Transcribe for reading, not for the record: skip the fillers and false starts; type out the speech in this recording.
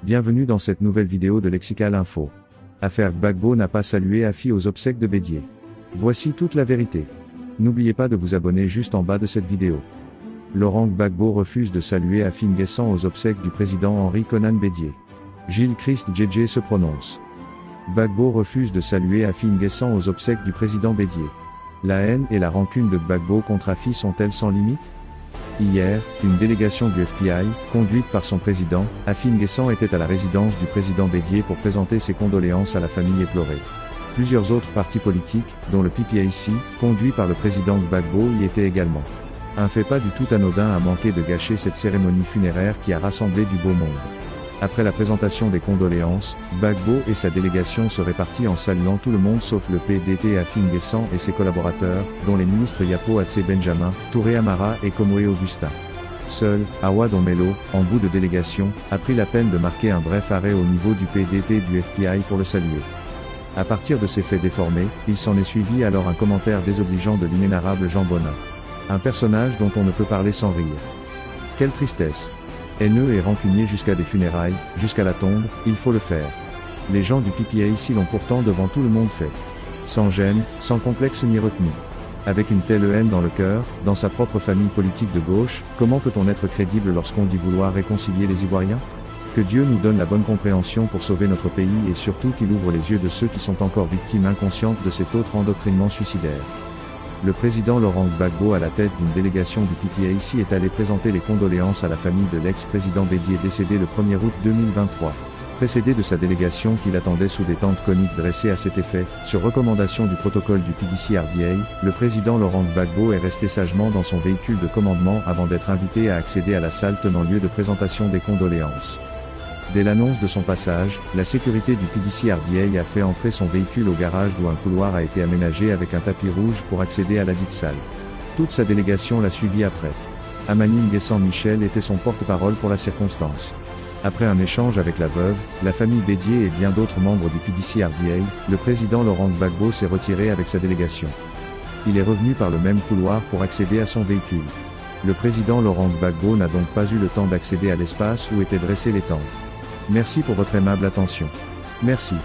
Bienvenue dans cette nouvelle vidéo de Lexical Info. Affaire Gbagbo n'a pas salué Afi aux obsèques de Bédié. Voici toute la vérité. N'oubliez pas de vous abonner juste en bas de cette vidéo. Laurent Gbagbo refuse de saluer Afi N'Guessan aux obsèques du président Henri Konan Bédié. Gilles Christ Djedje se prononce. Gbagbo refuse de saluer Afi N'Guessan aux obsèques du président Bédié. La haine et la rancune de Gbagbo contre Afi sont-elles sans limite? Hier, une délégation du FBI, conduite par son président, Afi N'Guessan, était à la résidence du président Bédié pour présenter ses condoléances à la famille éplorée. Plusieurs autres partis politiques, dont le PPAC, conduit par le président Gbagbo, y étaient également. Un fait pas du tout anodin a manqué de gâcher cette cérémonie funéraire qui a rassemblé du beau monde. Après la présentation des condoléances, Gbagbo et sa délégation se répartit en saluant tout le monde sauf le PDT Afi N'Guessan et ses collaborateurs, dont les ministres Yapo Atsé Benjamin, Touré Amara et Komoé Augustin. Seul, Awa Domelo, en bout de délégation, a pris la peine de marquer un bref arrêt au niveau du PDT du FBI pour le saluer. À partir de ces faits déformés, il s'en est suivi alors un commentaire désobligeant de l'inénarrable Jean Bonin. Un personnage dont on ne peut parler sans rire. Quelle tristesse! Haineux et rancunier jusqu'à des funérailles, jusqu'à la tombe, il faut le faire. Les gens du PPAC l'ont pourtant devant tout le monde fait. Sans gêne, sans complexe ni retenue. Avec une telle haine dans le cœur, dans sa propre famille politique de gauche, comment peut-on être crédible lorsqu'on dit vouloir réconcilier les Ivoiriens? Que Dieu nous donne la bonne compréhension pour sauver notre pays et surtout qu'il ouvre les yeux de ceux qui sont encore victimes inconscientes de cet autre endoctrinement suicidaire. Le président Laurent Gbagbo, à la tête d'une délégation du PPAC, est allé présenter les condoléances à la famille de l'ex-président Bédié décédé le 1er août 2023. Précédé de sa délégation qui l'attendait sous des tentes coniques dressées à cet effet, sur recommandation du protocole du PDC-RDA, le président Laurent Gbagbo est resté sagement dans son véhicule de commandement avant d'être invité à accéder à la salle tenant lieu de présentation des condoléances. Dès l'annonce de son passage, la sécurité du PDC-RDA a fait entrer son véhicule au garage d'où un couloir a été aménagé avec un tapis rouge pour accéder à la dite salle. Toute sa délégation l'a suivi après. Amani N'Guessan Michel était son porte-parole pour la circonstance. Après un échange avec la veuve, la famille Bédié et bien d'autres membres du PDC-RDA, le président Laurent Gbagbo s'est retiré avec sa délégation. Il est revenu par le même couloir pour accéder à son véhicule. Le président Laurent Gbagbo n'a donc pas eu le temps d'accéder à l'espace où étaient dressées les tentes. Merci pour votre aimable attention. Merci.